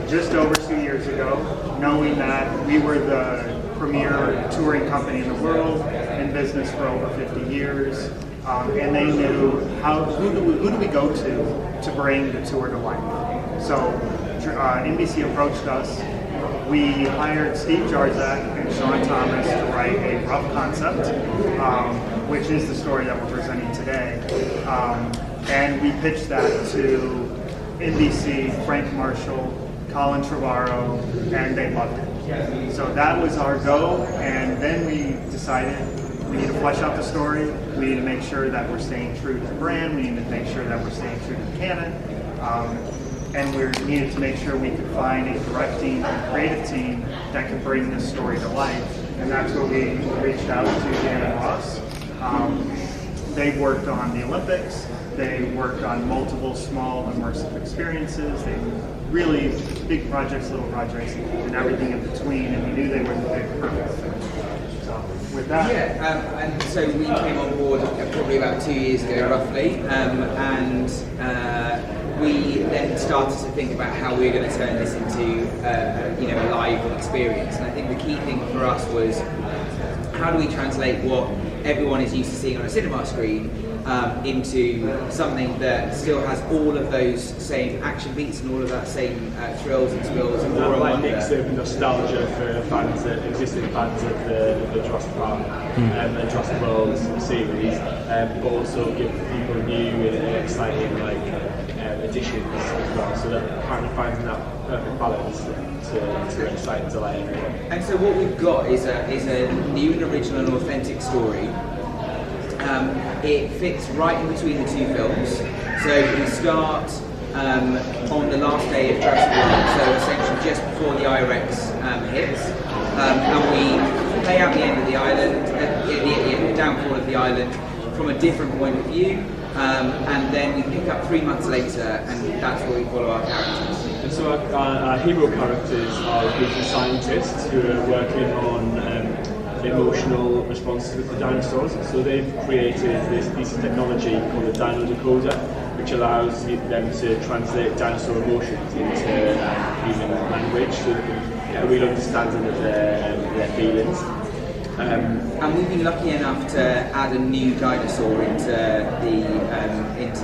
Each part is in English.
just over 2 years ago, knowing that we were the premier touring company in the world, in business for over 50 years, and they knew who do we go to bring the tour to life. So NBC approached us. We hired Steve Jarzak and Sean Thomas to write a rough concept, which is the story that we're presenting today. And we pitched that to NBC, Frank Marshall, Colin Trevorrow, and they loved it. So that was our go, and then we decided we need to flesh out the story. We need to make sure that we're staying true to the brand. We need to make sure that we're staying true to the canon. And we needed to make sure we could find a directing and creative team that could bring this story to life. And that's where we reached out to Dan and Ross. They worked on the Olympics. They worked on multiple small immersive experiences. They really big projects, little projects, and everything in between. And we knew they were the perfect fit. So with that, and so we came on board probably about 2 years ago, roughly, and we then started to think about how we were going to turn this into a live experience. And I think the key thing for us was, how do we translate what everyone is used to seeing on a cinema screen into something that still has all of those same action beats and all of that same thrills and spills and that like mix of nostalgia for fans, existing fans of the Jurassic Park and Jurassic World series, but also give people new and exciting additions as well, so that kind of finding that perfect balance to excite and delight everyone. And so what we've got is a new and original and authentic story. It fits right in between the two films. So we start on the last day of Jurassic World, so essentially just before the I-Rex hits, and we play out the end of the island, the downfall of the island from a different point of view, and then we pick up 3 months later, and that's where we follow our characters. And so our hero characters are a group of scientists who are working on emotional responses with the dinosaurs. So they've created this piece of technology called a dino decoder, which allows them to translate dinosaur emotions into human language, so they can get a real understanding of their feelings. And we've been lucky enough to add a new dinosaur into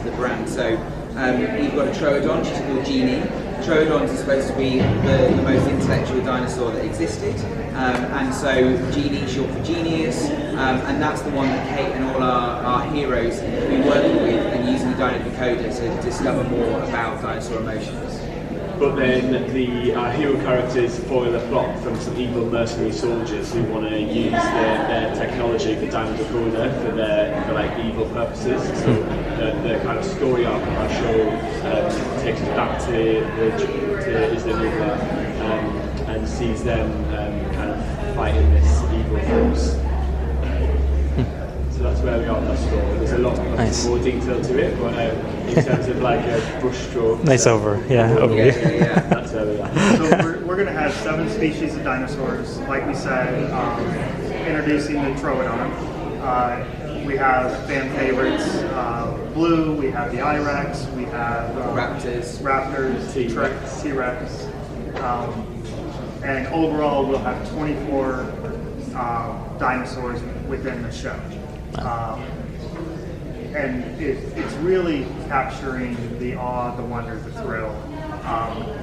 the brand. So we've got a Troodon. She's called Genie. Troodons are supposed to be the most intellectual dinosaur that existed, and so Genie, short for genius, and that's the one that Kate and all our heroes have been working with and using the Dino Decoder to discover more about dinosaur emotions. But then our hero characters foil a plot from some evil mercenary soldiers who want to use their technology, the Dino Decoder, for evil purposes. So the kind of story arc of our show takes us back to Isla and sees them kind of fighting this evil force. So that's where we are in that story. There's a lot more detail to it, but in terms of like a brushstroke. Nice overview. Yeah. That's where we are. So we're going to have 7 species of dinosaurs, like we said, introducing the Troodon. We have fan favorites, Blue, we have the I-Rex, we have Raptors, T-Rex. And overall we'll have 24 dinosaurs within the show. And it's really capturing the awe, the wonder, the thrill.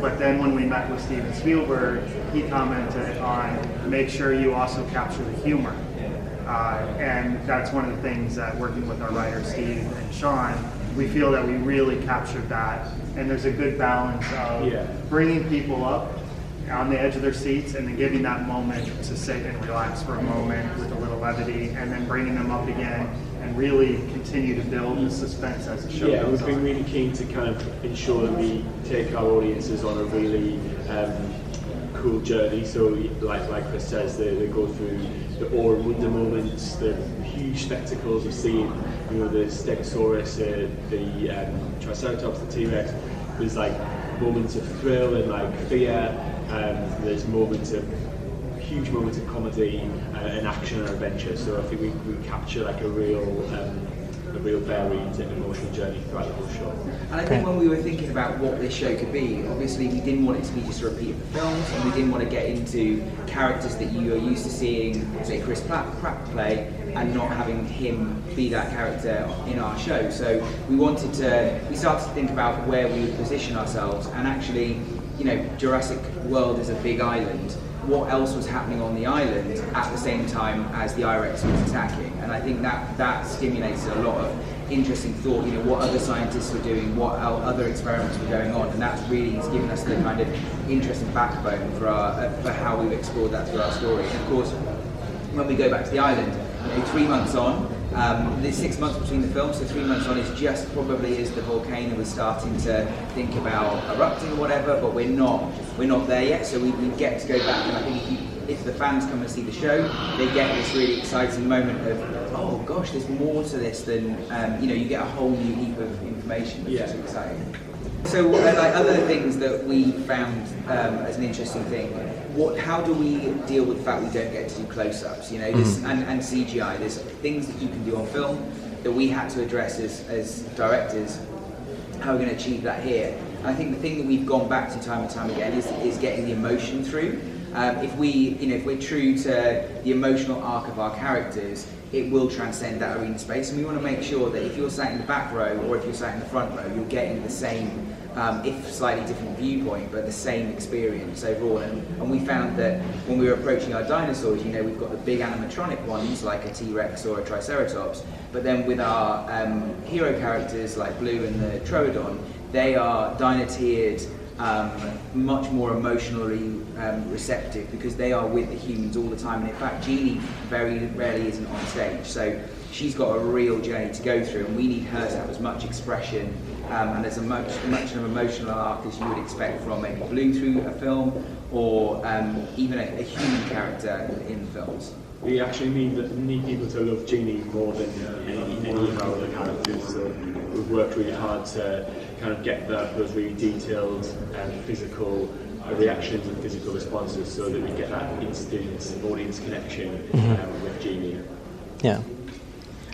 But then when we met with Steven Spielberg, he commented on make sure you also capture the humor. And that's one of the things that working with our writers, Steve and Sean, we feel that we really captured that. And there's a good balance of bringing people up on the edge of their seats and then giving that moment to sit and relax for a moment with a little levity, and then bringing them up again and really continue to build the suspense as the show goes on. We've been really keen to kind of ensure that we take our audiences on a really cool journey. So like Chris says, they go through the awe and wonder moments, the huge spectacles of seeing, the Stegosaurus, the Triceratops, the T-Rex. There's like moments of thrill and like fear. There's huge moments of comedy and action and adventure. So I think we capture like a real a real varied and emotional journey throughout the whole show. And I think when we were thinking about what this show could be, obviously we didn't want it to be just a repeat of the films, and we didn't want to get into characters that you are used to seeing, say, Chris Pratt play, and not having him be that character in our show. So we started to think about where we would position ourselves, and actually, Jurassic World is a big island. What else was happening on the island at the same time as the I-Rex was attacking? And I think that stimulated a lot of interesting thought, what other scientists were doing, what other experiments were going on, and that's really given us the kind of interesting backbone for how we've explored that through our story. And of course, when we go back to the island, 3 months on, there's 6 months between the films, so 3 months on is just probably as the volcano was starting to think about erupting or whatever, but we're not there yet, so we get to go back, and I think if the fans come and see the show, they get this really exciting moment of, oh gosh, there's more to this than, you get a whole new heap of information, which is exciting. So like other things that we found as an interesting thing, how do we deal with the fact we don't get to do close-ups, this, and CGI? There's things that you can do on film that we had to address as directors. How are we going to achieve that here? And I think the thing that we've gone back to time and time again is getting the emotion through. If we're true to the emotional arc of our characters, it will transcend that arena space, and we want to make sure that if you're sat in the back row or if you're sat in the front row, you're getting the same, if slightly different viewpoint, but the same experience overall. And we found that when we were approaching our dinosaurs, we've got the big animatronic ones like a T-Rex or a Triceratops, but then with our hero characters like Blue and the Troodon, they are dino-tiered, much more emotionally receptive because they are with the humans all the time. And in fact, Jeannie very rarely isn't on stage, so she's got a real journey to go through, and we need her to have as much expression and as much of an emotional arc as you would expect from maybe Blue through a film, or even a human character in films. We actually need people to love Jeannie more than any of our other characters. So we've worked really hard to kind of get those really detailed and physical reactions and physical responses, so that we get that instant audience connection with Jeannie. Yeah.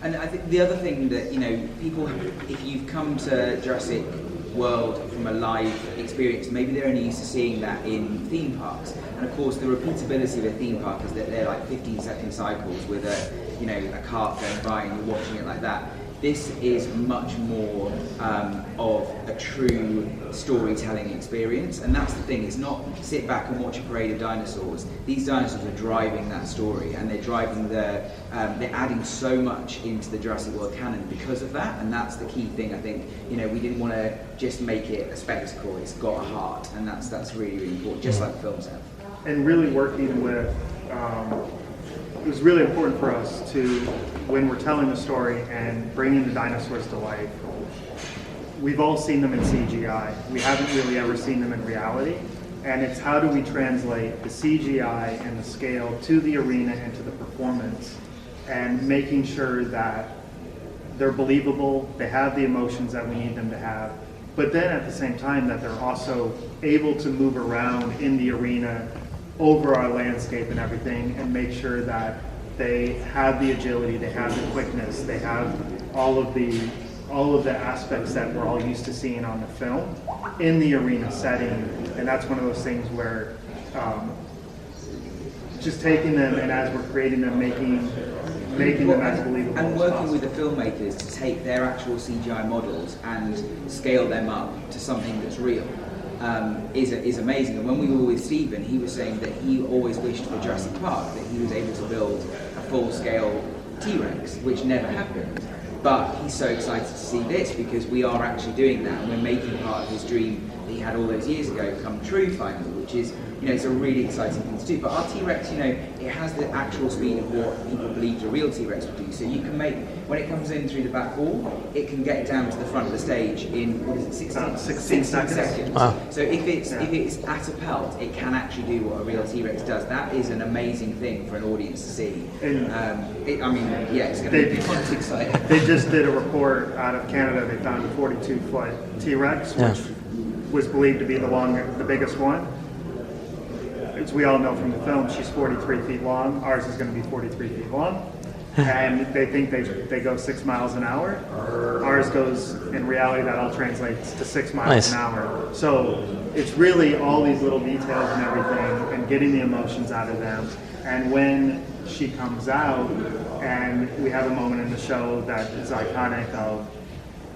And I think the other thing that, people, if you've come to Jurassic World from a live experience, maybe they're only used to seeing that in theme parks. And of course, the repeatability of a theme park is that they're like 15-second cycles with a cart going by and you're watching it like that. This is much more of a true storytelling experience, and that's the thing. It's not sit back and watch a parade of dinosaurs. These dinosaurs are driving that story, and they're driving they're adding so much into the Jurassic World canon because of that, and that's the key thing. I think we didn't want to just make it a spectacle. It's got a heart, and that's really, really important, just like the films have. And really working with, it was really important for us to, when we're telling the story and bringing the dinosaurs to life, we've all seen them in CGI. We haven't really ever seen them in reality. And it's how do we translate the CGI and the scale to the arena and to the performance, and making sure that they're believable, they have the emotions that we need them to have, but then at the same time that they're also able to move around in the arena over our landscape and everything, and make sure that they have the agility, they have the quickness, they have all of the aspects that we're all used to seeing on the film in the arena setting. And that's one of those things where just taking them, and as we're creating them, making them as believable and as working possible. with the filmmakers to take their actual CGI models and scale them up to something that's real. Is amazing. And when we were with Stephen, he was saying that he always wished for Jurassic Park that he was able to build a full-scale T-Rex, which never happened. But he's so excited to see this because we are actually doing that, and we're making part of his dream that he had all those years ago come true finally, which is, it's a really exciting thing to do. But our T-Rex, it has the actual speed of what people believed a real T-Rex would do. So you can make, when it comes in through the back wall, it can get down to the front of the stage in, 16 seconds. Wow. So if it's at a pelt, it can actually do what a real T-Rex does. That is an amazing thing for an audience to see. It's going to be exciting. They just did a report out of Canada. They found a 42-foot T-Rex, which was believed to be the biggest one. As we all know from the film, she's 43 feet long. Ours is going to be 43 feet long. and they think they go 6 miles an hour. Ours goes, in reality, that all translates to 6 miles an hour. So it's really all these little details and everything, and getting the emotions out of them. And when she comes out, and we have a moment in the show that is iconic of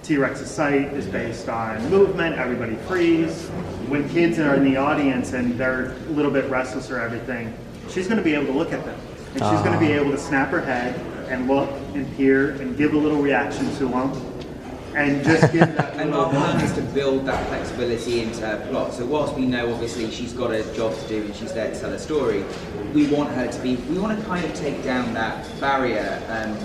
T-Rex's sight is based on movement, everybody freeze. When kids are in the audience and they're a little bit restless or everything, she's going to be able to look at them. And she's going to be able to snap her head and look and peer and give a little reaction to them. And just give that and our plan is to build that flexibility into her plot. So whilst we know obviously she's got a job to do and she's there to tell a story, we want to kind of take down that barrier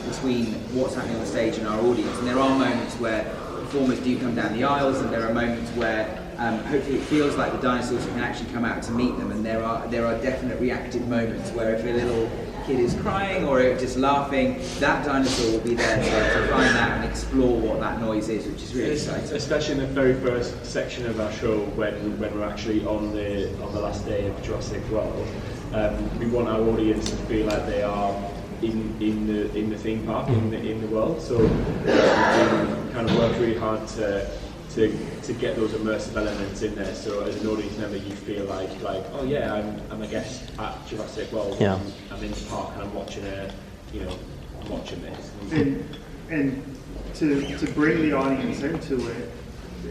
between what's happening on stage and our audience. And there are moments where performers do come down the aisles, and there are moments where hopefully it feels like the dinosaurs can actually come out to meet them. And there are definite reactive moments where if a little kid is crying or just laughing, that dinosaur will be there to find that and explore what that noise is, which is really exciting. Especially in the very first section of our show, when we're actually on the last day of Jurassic World, we want our audience to feel like they are in the theme park, in the world. So we kind of work really hard to get those immersive elements in there. So as an audience member, you feel like oh yeah, I'm a guest at Jurassic World. Yeah. I'm in the park and I'm watching watching this. And to bring the audience into it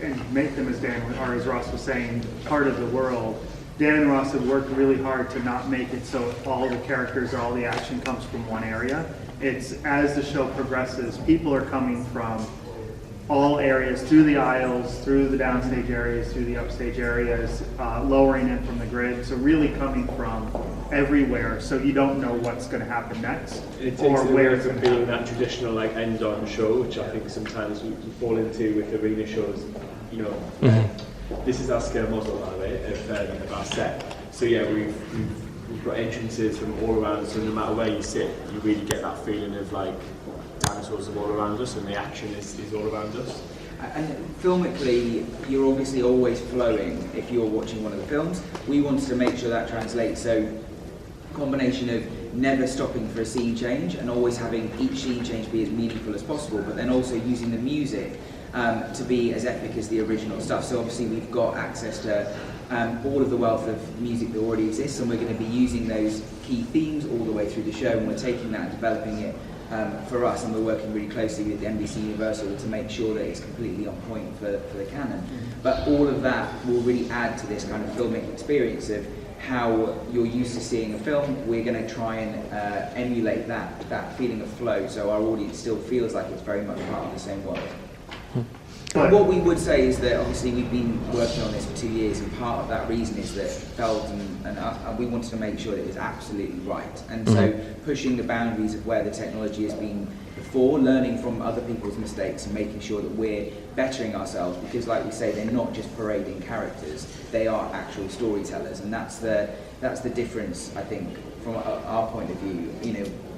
and make them, as Ross was saying, part of the world. Dan and Ross have worked really hard to not make it so all the characters or all the action comes from one area. It's as the show progresses, people are coming from all areas, through the aisles, through the downstage areas, through the upstage areas, lowering in from the grid. So really coming from everywhere, so you don't know what's going to happen next. It takes or it where away it's from going to being happen. that traditional end-on show, which I think sometimes we fall into with arena shows. This is our scale model, by the way, of our set. So yeah, we've got entrances from all around, so no matter where you sit, you really get that feeling of like dinosaurs are all around us and the action is all around us. And filmically, you're obviously always flowing if you're watching one of the films. We wanted to make sure that translates, so combination of never stopping for a scene change and always having each scene change be as meaningful as possible, but then also using the music to be as epic as the original stuff. So obviously we've got access to all of the wealth of music that already exists, and we're going to be using those key themes all the way through the show, and we're taking that and developing it for us, and we're working really closely with NBC Universal to make sure that it's completely on point for the canon. But all of that will really add to this kind of filmic experience of how you're used to seeing a film. We're going to try and emulate that feeling of flow, so our audience still feels like it's very much part of the same world. But what we would say is that obviously we've been working on this for 2 years, and part of that reason is that Feld and we wanted to make sure that it was absolutely right. And so pushing the boundaries of where the technology has been before, learning from other people's mistakes and making sure that we're bettering ourselves, because like we say, they're not just parading characters, they are actual storytellers, and that's the difference, I think, from our point of view.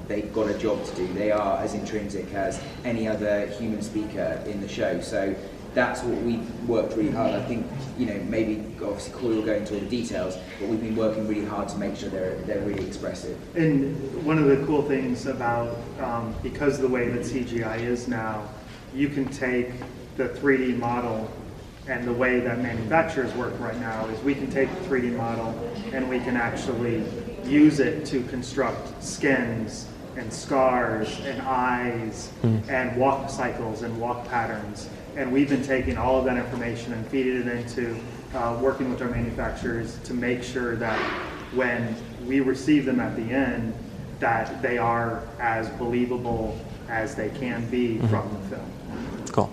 They've got a job to do. They are as intrinsic as any other human speaker in the show. So that's what we've worked really hard. I think, maybe obviously Corey will go into all the details, but we've been working really hard to make sure they're really expressive. And one of the cool things about, because of the way that CGI is now, you can take the 3D model, and the way that manufacturers work right now is we can take the 3D model and we can actually use it to construct skins and scars and eyes and walk cycles and walk patterns. And we've been taking all of that information and feeding it into working with our manufacturers to make sure that when we receive them at the end, that they are as believable as they can be from the film. Cool.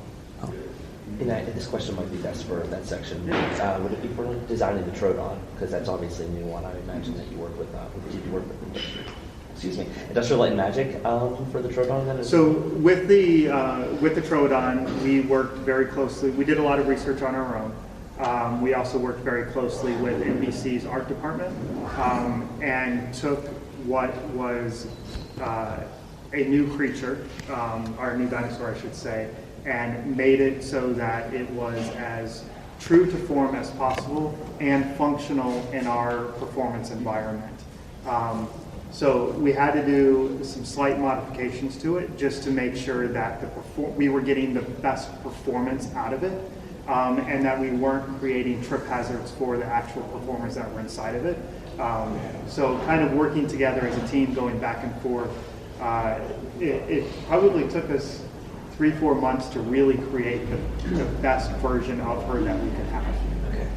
And this question might be best for that section. Would it be for designing the Troodon? Because that's obviously a new one. I imagine that you work with, did you work with Industrial Light and Magic for the Troodon? Then? So with the Troodon, we worked very closely. We did a lot of research on our own. We also worked very closely with NBC's art department and took what was a new creature, our new dinosaur, I should say, and made it so that it was as true to form as possible and functional in our performance environment. So we had to do some slight modifications to it just to make sure that we were getting the best performance out of it, and that we weren't creating trip hazards for the actual performers that were inside of it. So kind of working together as a team, going back and forth, it probably took us 3-4 months to really create the best version of her that we could have. Okay.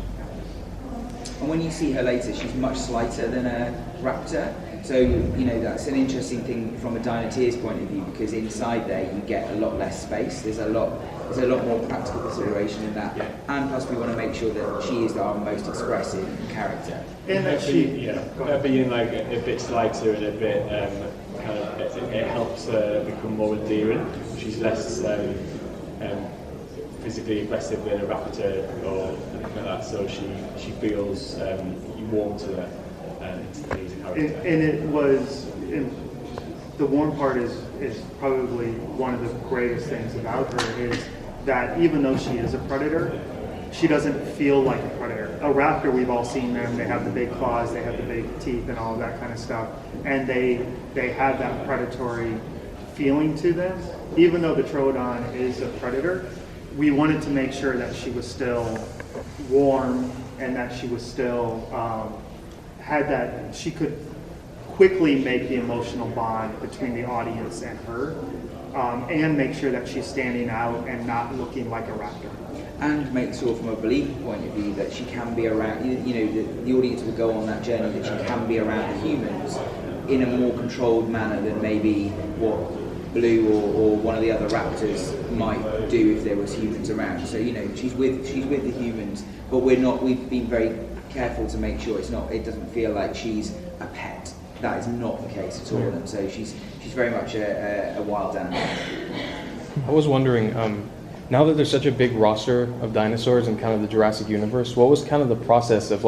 And when you see her later, she's much slighter than a raptor. So, that's an interesting thing from a Dinosaur's point of view, because inside there you get a lot less space. There's a lot more practical consideration in that. And plus we want to make sure that she is our most expressive character. And that being like a bit slighter and a bit it helps her become more endearing. She's less physically aggressive than a raptor or anything like that, so she feels warm to her. The warm part is probably one of the greatest things about her, is that even though she is a predator, she doesn't feel like a predator. A raptor, we've all seen them, they have the big claws, they have the big teeth and all of that kind of stuff, and they have that predatory feeling to them. Even though the Troodon is a predator, we wanted to make sure that she was still warm and that she was still she could quickly make the emotional bond between the audience and her, and make sure that she's standing out and not looking like a raptor. And make sure from a belief point of view that she can be around, the audience will go on that journey that she can be around the humans in a more controlled manner than maybe what Blue or one of the other raptors might do if there was humans around. So, she's with the humans, but we've been very careful to make sure it doesn't feel like she's a pet. That is not the case at all, and so she's very much a wild animal. I was wondering, now that there's such a big roster of dinosaurs in kind of the Jurassic universe, what was kind of the process of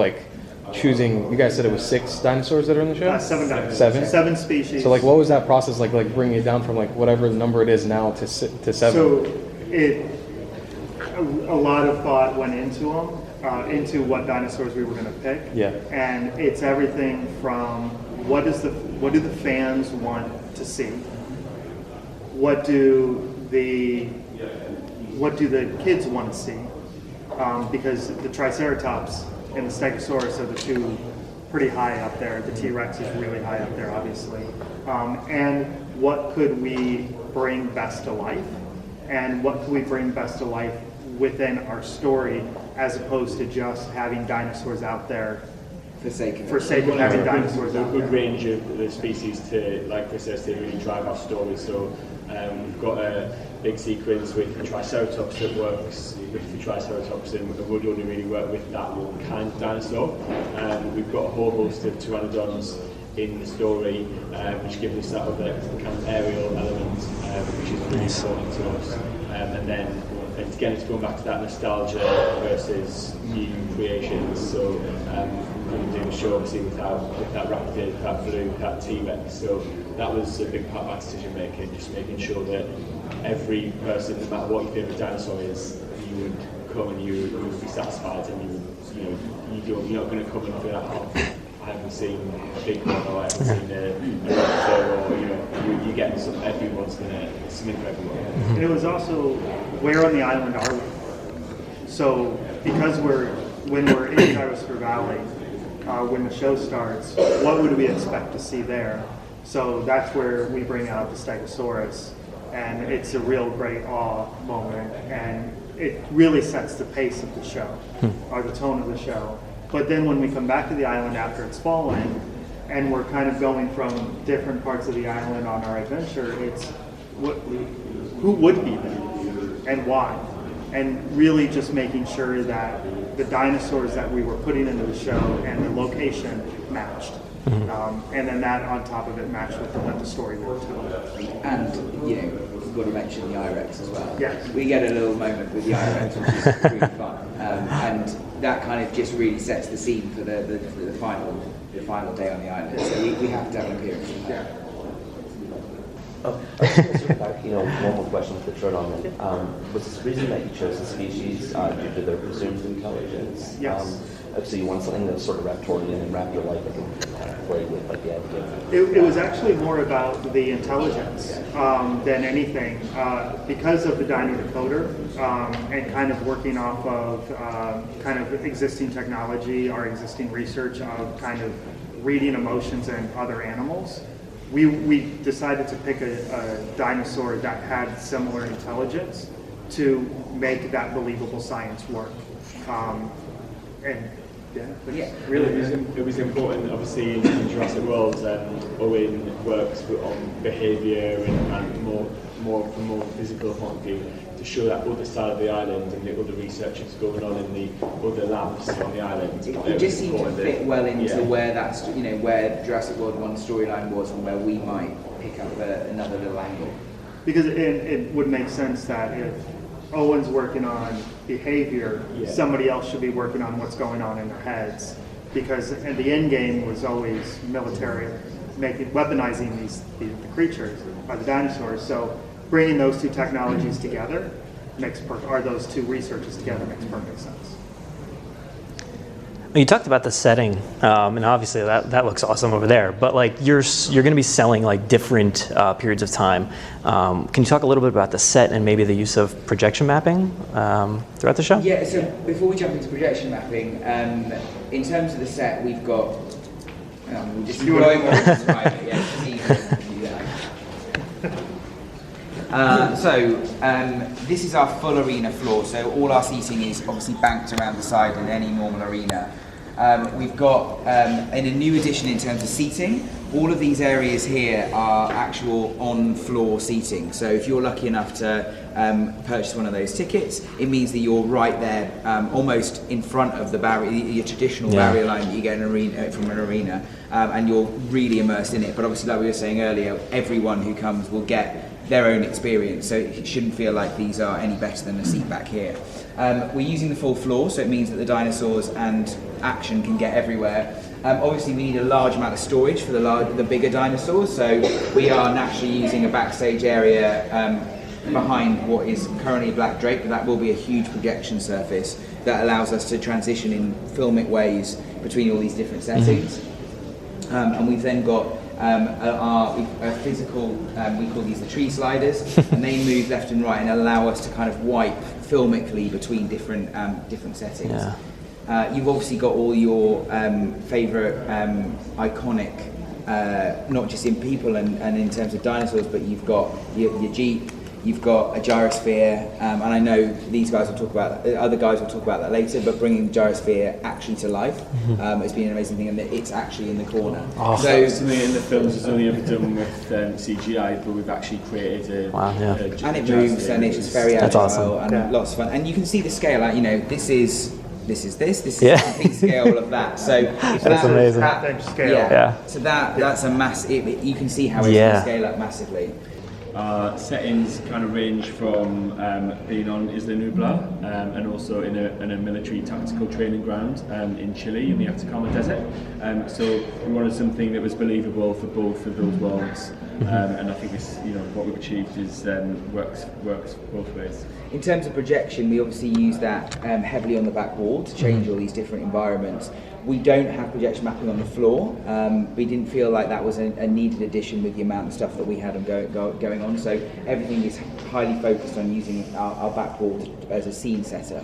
choosing? You guys said it was 6 dinosaurs that are in the show? 7 dinosaurs. 7 species. So what was that process like bringing it down from whatever the number it is now to 7? So a lot of thought went into them, into what dinosaurs we were going to pick. Yeah. And it's everything from what do the fans want to see? What do the kids want to see? Because the Triceratops and the Stegosaurus are the two pretty high up there. The T-Rex is really high up there, obviously. And what could we bring best to life? And what could we bring best to life within our story, as opposed to just having dinosaurs out there for sake of having dinosaurs out there. A good range of the species to, like Chris says, to really drive our story. So we've got a big sequence with the Triceratops that works with the Triceratops and would only really work with that kind of dinosaur. We've got a whole host of pteranodons in the story, which gives us that other kind of aerial element, which is really important to us. And then again, it's going back to that nostalgia versus new creations. So we did a show obviously with that raptor, with that Blue, with that T-Rex. So that was a big part of our decision making, just making sure that every person, no matter what your favourite dinosaur is, you would come and you would be satisfied, and you're not going to come and feel like, I haven't seen a big one, or I haven't seen a raptor, or you get everyone's something for everyone. And it was also, where on the island are we? So because when we're in Dinosaur Valley, when the show starts, what would we expect to see there? So that's where we bring out the Stegosaurus, and it's a real great awe moment, and it really sets the pace of the show, or the tone of the show. But then when we come back to the island after it's fallen, and we're kind of going from different parts of the island on our adventure, it's who would be there and why? And really just making sure that the dinosaurs that we were putting into the show and the location matched. And then that on top of it matched with what the story would tell. And, we've got to mention the I-Rex as well. Yes. We get a little moment with the I-Rex, which is really fun. And that kind of just really sets the scene for the final day on the island. So we have to have an appearance in that. I was going to circle back, one more question with the Troodon. Was this the reason that you chose the species due to their presumed intelligence? Yes. I So you want something that's sort of Raptorian and Raptor-like that can kind of play with like the idea. It was actually more about the intelligence than anything, because of the Dino Decoder and kind of working off of kind of existing technology, our existing research of kind of reading emotions in other animals. We decided to pick a dinosaur that had similar intelligence to make that believable science work. And yeah, really, it was important, obviously, in Jurassic World. Owen works on behaviour and from more physical point of view to show that other side of the island and the other research that's going on in the other labs on the island. It just seemed to fit well into where that's where Jurassic World 1 storyline was and where we might pick up another little angle. Because it would make sense that if Owen's working on behavior, somebody else should be working on what's going on in their heads. Because the end game was always military, weaponizing the creatures, the dinosaurs. So bringing those two technologies together those two researches together makes perfect sense. You talked about the setting, and obviously that looks awesome over there. But like you're going to be selling like different periods of time. Can you talk a little bit about the set and maybe the use of projection mapping throughout the show? Yeah. So before we jump into projection mapping, in terms of the set, we've got. We'll just going on to describe it. Yeah, it's easy to do that. This is our full arena floor. So all our seating is obviously banked around the side in any normal arena. We've got, in a new addition in terms of seating, all of these areas here are actual on-floor seating. So if you're lucky enough to purchase one of those tickets, it means that you're right there, almost in front of the barrier, your traditional barrier line that you get from an arena, and you're really immersed in it. But obviously, like we were saying earlier, everyone who comes will get their own experience, so it shouldn't feel like these are any better than a seat back here. We're using the full floor, so it means that the dinosaurs and action can get everywhere. Obviously, we need a large amount of storage for the bigger dinosaurs, so we are naturally using a backstage area behind what is currently a black drape, but that will be a huge projection surface that allows us to transition in filmic ways between all these different settings. And we've then got our physical, we call these the tree sliders, and they move left and right and allow us to kind of wipe filmically between different settings. Yeah. You've obviously got all your favourite iconic, not just in people and in terms of dinosaurs, but you've got your Jeep, you've got a gyrosphere, and I know these guys will talk about that, other guys will talk about that later, but bringing the gyrosphere actually to life has been an amazing thing, and it's actually in the corner. So something in the films is only ever done with CGI, but we've actually created and it moves, and it's very agile and lots of fun. And you can see the scale. This is complete scale of that. So that's amazing. Half-inch scale. So that's a mass. You can see how it's going to scale up massively. Settings kind of range from being on Isla Nublar and also in a military tactical training ground in Chile in the Atacama Desert. So we wanted something that was believable for both of those worlds, and I think this, what we've achieved is works both ways. In terms of projection, we obviously use that heavily on the back wall to change all these different environments. We don't have projection mapping on the floor. We didn't feel like that was a needed addition with the amount of stuff that we had going on. So everything is highly focused on using our back wall as a scene setter,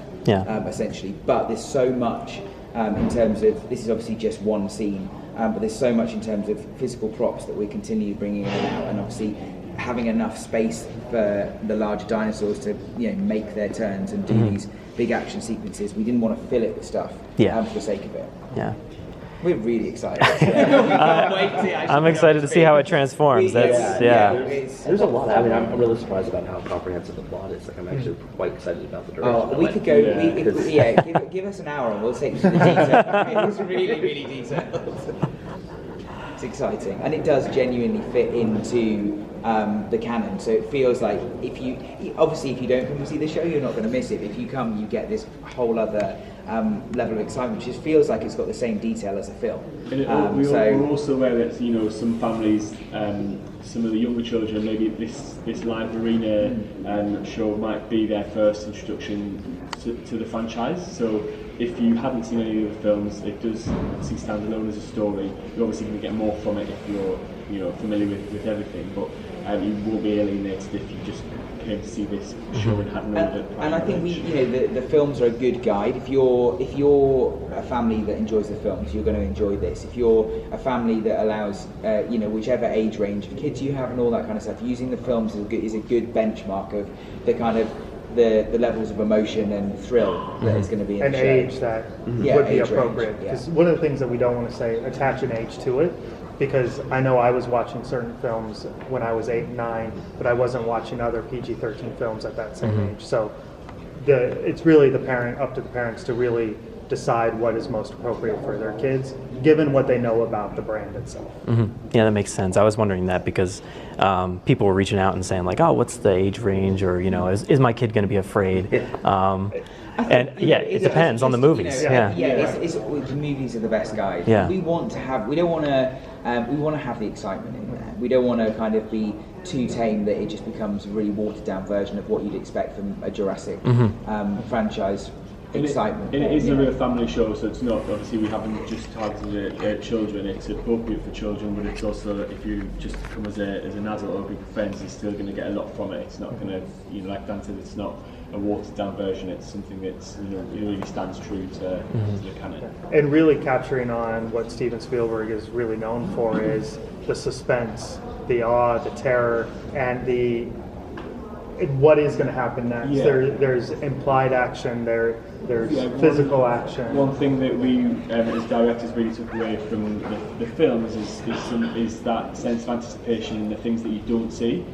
essentially. But there's so much in terms of, this is obviously just one scene, but there's so much in terms of physical props that we continue bringing in and out, and obviously having enough space for the larger dinosaurs to make their turns and do these big action sequences. We didn't want to fill it with stuff for the sake of it. Yeah. We're really excited. We can't wait to I'm excited to see how it transforms. There's a lot. I mean, I'm really surprised about how comprehensive the plot is. Like, I'm actually quite excited about the direction. We could go. Give us an hour and we'll take you to the detail. It's really, really detailed. It's exciting, and it does genuinely fit into the canon. So it feels like if you don't come and see the show, you're not going to miss it. If you come, you get this whole other level of excitement, which just feels like it's got the same detail as a film. We're also aware that some families, some of the younger children, maybe this live arena show might be their first introduction to the franchise. So if you hadn't seen any of the films, it does obviously stand alone as a story. You're obviously going to get more from it if you're familiar with everything, but you won't be alienated if you just came to see this show and had no other. And I think the films are a good guide. If you're a family that enjoys the films, you're going to enjoy this. If you're a family that allows whichever age range of kids you have and all that kind of stuff, using the films is a good benchmark of the kind of the levels of emotion and thrill that is going to be in the show. An age that would be appropriate. Because one of the things that we don't want to say, attach an age to it, because I know I was watching certain films when I was 8 and 9, but I wasn't watching other PG-13 films at that same age. So it's really up to the parents to really decide what is most appropriate for their kids, given what they know about the brand itself. Yeah, that makes sense. I was wondering that because people were reaching out and saying like, oh, what's the age range, or is my kid going to be afraid? It depends on the movies. The movies are the best guide. Yeah. We want to have the excitement in there. We don't want to kind of be too tame that it just becomes a really watered down version of what you'd expect from a Jurassic franchise. Excitement. It is a real family show, so it's not, obviously we haven't just targeted it at children. It's appropriate for children, but it's also, if you just come as an adult or a group of friends, you're still going to get a lot from it. It's not going to, like Dan said, it's not a watered down version. It's something that's it really stands true to the canon. And really capturing on what Steven Spielberg is really known for is the suspense, the awe, the terror, and what is going to happen next. There's implied action, there's physical action. One thing that we as directors really took away from the films is that sense of anticipation, and the things that you don't see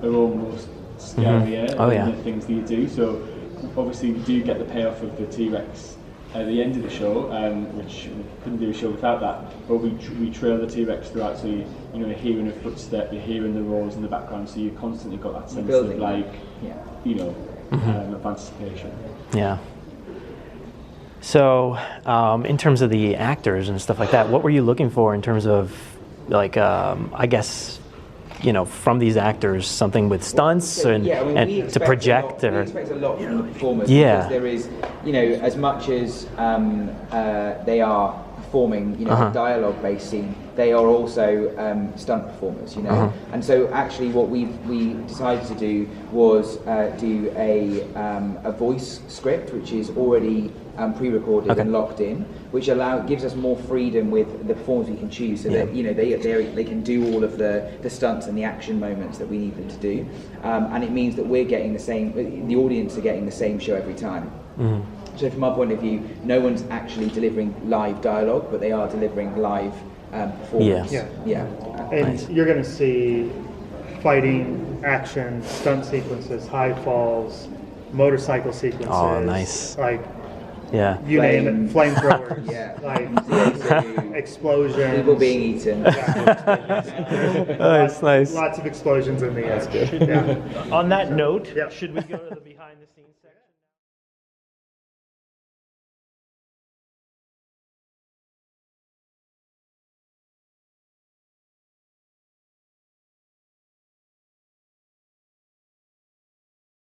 are almost scarier than the things that you do. So obviously we do get the payoff of the T-Rex at the end of the show, which we couldn't do a show without that, but we trail the T-Rex throughout, so you're hearing a footstep, you're hearing the roars in the background, so you constantly got that sense of of anticipation. Yeah. So in terms of the actors and stuff like that, what were you looking for in terms of I guess from these actors, something with stunts and to project? We expect a lot from the performers. Because there is, as much as they are performing, a dialogue-based scene, they are also stunt performers, And so actually what we decided to do was do a voice script, which is already pre-recorded and locked in, which gives us more freedom with the performers we can choose, so that they can do all of the stunts and the action moments that we need them to do, and it means that we're getting the audience are getting the same show every time. So from our point of view, no one's actually delivering live dialogue, but they are delivering live performance. And you're going to see fighting, action, stunt sequences, high falls, motorcycle sequences. Oh, nice. You name it, flamethrowers, explosions. People being eaten. Nice. Lots of explosions in the end. That's good. On that note, should we go to the behind the scenes?